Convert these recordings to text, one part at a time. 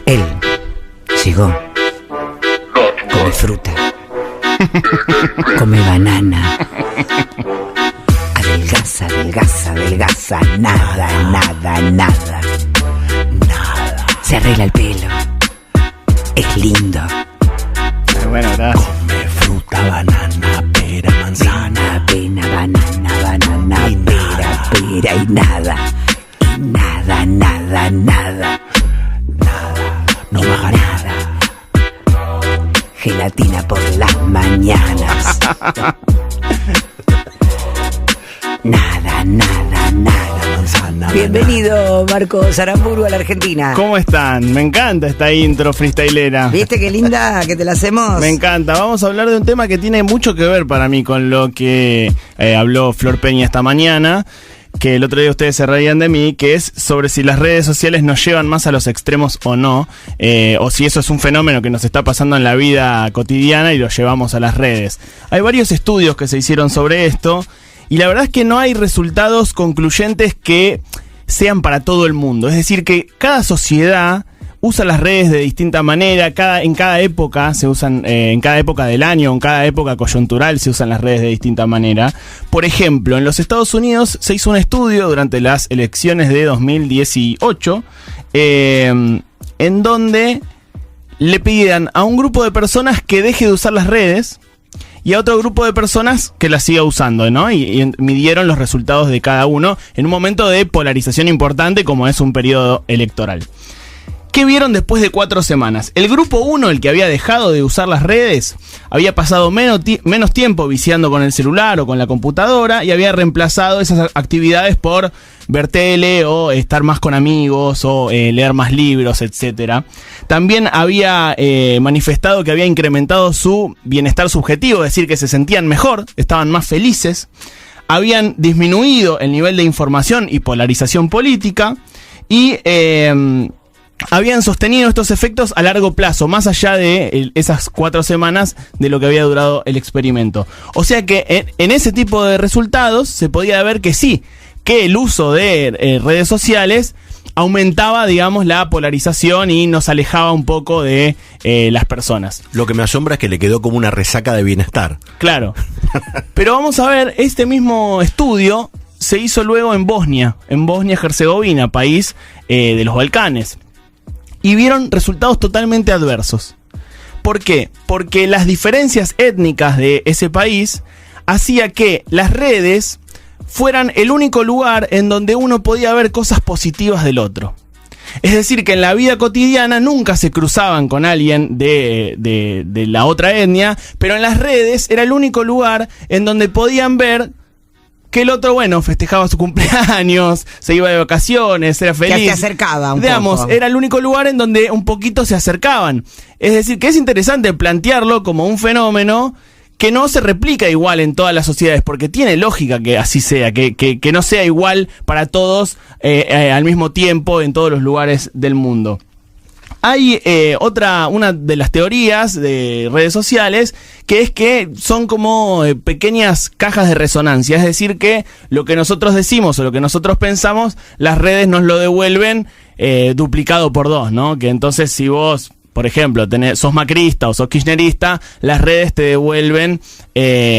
Él llegó. Come fruta. Come banana. Adelgaza, adelgaza, adelgaza. Nada, nada, nada. Nada. Se arregla el pelo. Es lindo. Bueno, gracias. Come fruta, banana, pera, manzana. Pena, banana, y pera y nada. Y nada, nada, nada. Nada. No baja nada. Gelatina por las mañanas. Nada, nada, nada. Manzana. Bienvenido, Marcos Aramburu, a la Argentina. ¿Cómo están? Me encanta esta intro freestylera. ¿Viste qué linda que te la hacemos? Me encanta. Vamos a hablar de un tema que tiene mucho que ver para mí con lo que habló Flor Peña esta mañana, que el otro día ustedes se reían de mí, que es sobre si las redes sociales nos llevan más a los extremos o no, o si eso es un fenómeno que nos está pasando en la vida cotidiana y lo llevamos a las redes. Hay varios estudios que se hicieron sobre esto, y la verdad es que no hay resultados concluyentes que sean para todo el mundo. Es decir, que cada sociedad usa las redes de distinta manera, en cada época se usan, en cada época del año, en cada época coyuntural se usan las redes de distinta manera. Por ejemplo, en los Estados Unidos se hizo un estudio durante las elecciones de 2018, en donde le pedían a un grupo de personas que deje de usar las redes y a otro grupo de personas que las siga usando, ¿no? Y midieron los resultados de cada uno en un momento de polarización importante como es un periodo electoral. ¿Qué vieron después de 4 semanas? El grupo 1, el que había dejado de usar las redes, había pasado menos tiempo viciando con el celular o con la computadora y había reemplazado esas actividades por ver tele o estar más con amigos o leer más libros, etc. También había manifestado que había incrementado su bienestar subjetivo, es decir, que se sentían mejor, estaban más felices, habían disminuido el nivel de información y polarización política y habían sostenido estos efectos a largo plazo, más allá de esas 4 semanas de lo que había durado el experimento. O sea que en ese tipo de resultados se podía ver que sí, que el uso de redes sociales aumentaba, digamos, la polarización y nos alejaba un poco de las personas. Lo que me asombra es que le quedó como una resaca de bienestar. Claro. Pero vamos a ver, este mismo estudio se hizo luego en Bosnia-Herzegovina, país de los Balcanes. Y vieron resultados totalmente adversos. ¿Por qué? Porque las diferencias étnicas de ese país hacía que las redes fueran el único lugar en donde uno podía ver cosas positivas del otro. Es decir, que en la vida cotidiana nunca se cruzaban con alguien de la otra etnia, pero en las redes era el único lugar en donde podían ver que el otro, bueno, festejaba su cumpleaños, se iba de vacaciones, era feliz. Que se acercaba un poco. Era el único lugar en donde un poquito se acercaban. Es decir, que es interesante plantearlo como un fenómeno que no se replica igual en todas las sociedades, porque tiene lógica que así sea, que no sea igual para todos al mismo tiempo en todos los lugares del mundo. Hay una de las teorías de redes sociales que es que son como pequeñas cajas de resonancia, es decir que lo que nosotros decimos o lo que nosotros pensamos, las redes nos lo devuelven duplicado por 2, ¿no? Que entonces si vos, por ejemplo, sos macrista o sos kirchnerista, las redes te devuelven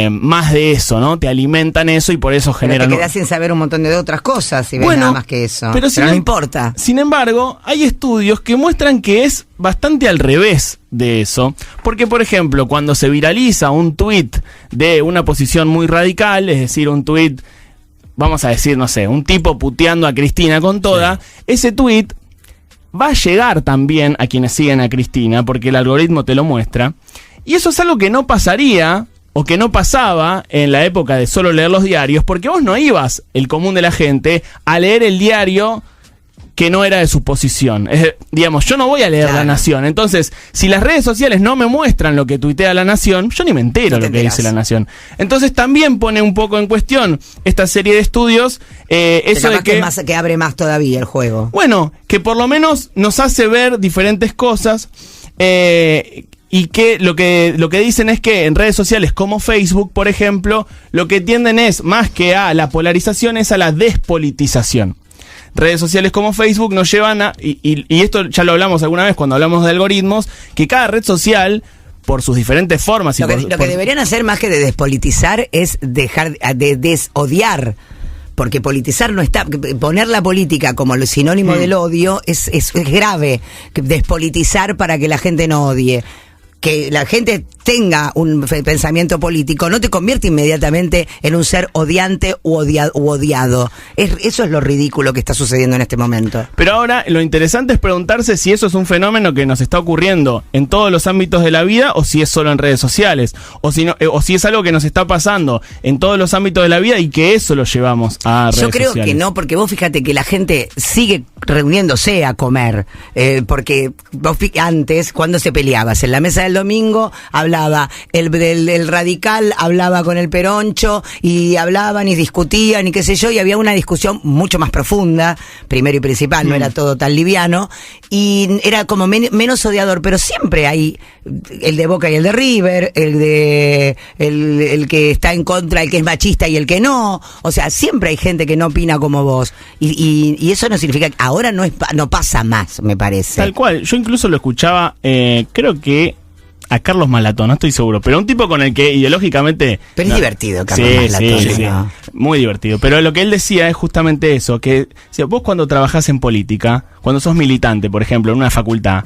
más de eso, ¿no? Te alimentan eso y por eso generan... Pero te quedás sin saber un montón de otras cosas y ves nada más que eso. Pero no importa. Sin embargo, hay estudios que muestran que es bastante al revés de eso. Porque, por ejemplo, cuando se viraliza un tuit de una posición muy radical, es decir, un tuit, vamos a decir, no sé, un tipo puteando a Cristina con toda, sí. Ese tuit va a llegar también a quienes siguen a Cristina, porque el algoritmo te lo muestra. Y eso es algo que no pasaría, o que no pasaba en la época de solo leer los diarios, porque vos no ibas, el común de la gente, a leer el diario que no era de su posición. Digamos, yo no voy a leer La Nación. Entonces, si las redes sociales no me muestran lo que tuitea La Nación, yo ni me entero lo que dice La Nación. Entonces, también pone un poco en cuestión esta serie de estudios, eso de que abre más todavía el juego. Bueno, que por lo menos nos hace ver diferentes cosas, y que lo que dicen es que en redes sociales como Facebook, por ejemplo, lo que tienden es, más que a la polarización, es a la despolitización. redes sociales como Facebook nos llevan a, y esto ya lo hablamos alguna vez cuando hablamos de algoritmos, que cada red social, por sus diferentes formas... Lo que deberían hacer más que de despolitizar es dejar de desodiar. Porque politizar no está, poner la política como el sinónimo del odio es grave. Despolitizar para que la gente no odie. Que la gente tenga un pensamiento político no te convierte inmediatamente en un ser odiante u odiado. Eso es lo ridículo que está sucediendo en este momento. Pero ahora lo interesante es preguntarse si eso es un fenómeno que nos está ocurriendo en todos los ámbitos de la vida o si es solo en redes sociales. O si es algo que nos está pasando en todos los ámbitos de la vida y que eso lo llevamos a redes sociales. Yo creo que no, porque vos fíjate que la gente sigue reuniéndose a comer. Porque vos antes, cuando se peleabas en la mesa del domingo, hablaba el radical, hablaba con el peroncho y hablaban y discutían y qué sé yo, y había una discusión mucho más profunda, primero y principal, no era todo tan liviano, y era como menos odiador, pero siempre hay el de Boca y el de River, el que está en contra, el que es machista y el que no, o sea, siempre hay gente que no opina como vos, y eso no significa que ahora no pasa más, me parece. Tal cual, yo incluso lo escuchaba, creo que a Carlos Malatón, no estoy seguro, pero un tipo con el que ideológicamente... Pero es divertido, Carlos Malatón. Sí, muy divertido. Pero lo que él decía es justamente eso, que si vos cuando trabajás en política, cuando sos militante, por ejemplo, en una facultad,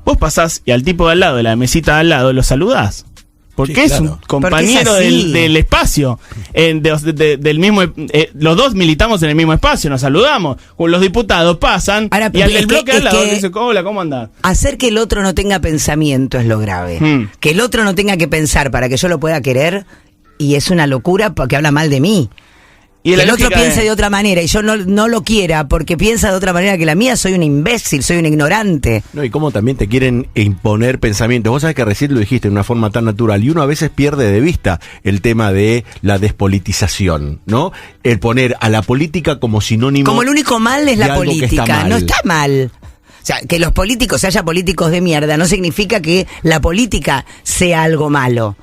vos pasás y al tipo de al lado, de la mesita de al lado, lo saludás. Porque es un compañero del espacio, del mismo, los dos militamos en el mismo espacio, nos saludamos, los diputados pasan. Ahora, y al del bloque al lado dice, hola, ¿cómo andás? Hacer que el otro no tenga pensamiento es lo grave. Que el otro no tenga que pensar para que yo lo pueda querer, y es una locura porque habla mal de mí. Y que el otro piense de otra manera y yo no lo quiera porque piensa de otra manera que la mía, soy un imbécil, soy un ignorante. No, y cómo también te quieren imponer pensamientos. Vos sabés que recién lo dijiste de una forma tan natural y uno a veces pierde de vista el tema de la despolitización, ¿no? El poner a la política como sinónimo. Como el único mal es la política, no está mal. O sea, que los políticos, haya políticos de mierda, no significa que la política sea algo malo.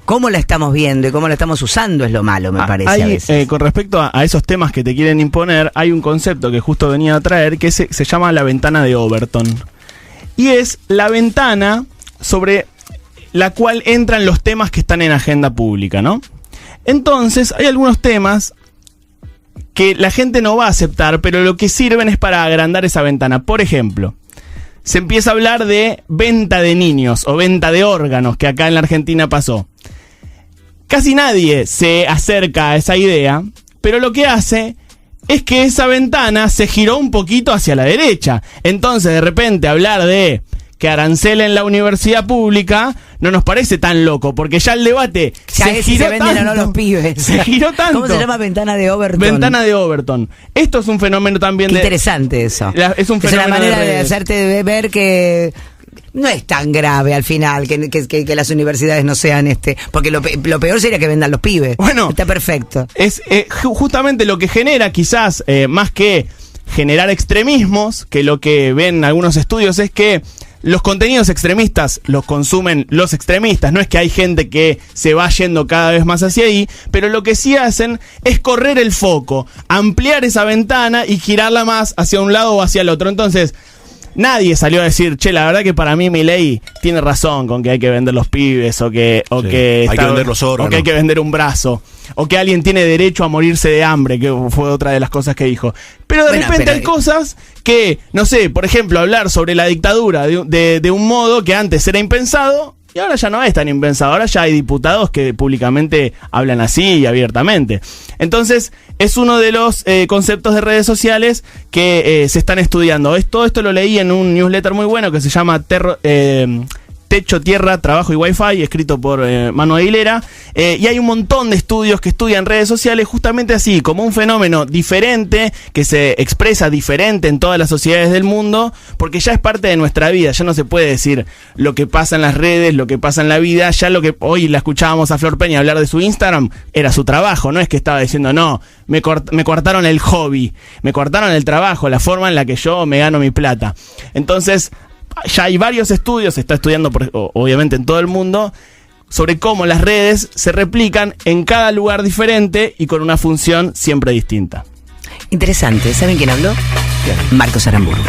Cómo la estamos viendo y cómo la estamos usando es lo malo, me parece a veces. Con respecto a esos temas que te quieren imponer, hay un concepto que justo venía a traer que se llama la ventana de Overton. Y es la ventana sobre la cual entran los temas que están en agenda pública, ¿no? Entonces, hay algunos temas que la gente no va a aceptar, pero lo que sirven es para agrandar esa ventana. Por ejemplo, se empieza a hablar de venta de niños o venta de órganos, que acá en la Argentina pasó. Casi nadie se acerca a esa idea, pero lo que hace es que esa ventana se giró un poquito hacia la derecha. Entonces, de repente, hablar de que arancelen la universidad pública no nos parece tan loco, porque ya el debate se giró tanto. A los pibes. Se giró tanto. ¿Cómo se llama? Ventana de Overton. Ventana de Overton. Esto es un fenómeno también Qué interesante eso. Es un fenómeno. Es una manera de hacerte ver que no es tan grave al final que las universidades no sean porque lo peor sería que vendan los pibes. Bueno, está perfecto. Es justamente lo que genera, quizás más que generar extremismos, que lo que ven algunos estudios es que los contenidos extremistas los consumen los extremistas. No es que hay gente que se va yendo cada vez más hacia ahí, pero lo que sí hacen es correr el foco, ampliar esa ventana y girarla más hacia un lado o hacia el otro. Entonces, nadie salió a decir, che, la verdad que para mí Milei tiene razón con que hay que vender los pibes o que hay que vender los órganos, o que hay que vender un brazo, o que alguien tiene derecho a morirse de hambre, que fue otra de las cosas que dijo. Pero de repente hay cosas que, no sé, por ejemplo, hablar sobre la dictadura de un modo que antes era impensado y ahora ya no es tan impensado. Ahora ya hay diputados que públicamente hablan así y abiertamente. Entonces, es uno de los conceptos de redes sociales que se están estudiando. Todo esto lo leí en un newsletter muy bueno que se llama Techo, Tierra, Trabajo y Wi-Fi, escrito por Manu Aguilera, y hay un montón de estudios que estudian redes sociales justamente así, como un fenómeno diferente, que se expresa diferente en todas las sociedades del mundo, porque ya es parte de nuestra vida. Ya no se puede decir lo que pasa en las redes, lo que pasa en la vida. Ya lo que hoy la escuchábamos a Flor Peña hablar de su Instagram, era su trabajo, no es que estaba diciendo, no, me cortaron el hobby, me cortaron el trabajo, la forma en la que yo me gano mi plata. Entonces, ya hay varios estudios, se está estudiando obviamente en todo el mundo, sobre cómo las redes se replican en cada lugar diferente y con una función siempre distinta. Interesante. ¿Saben quién habló? Marcos Aramburu.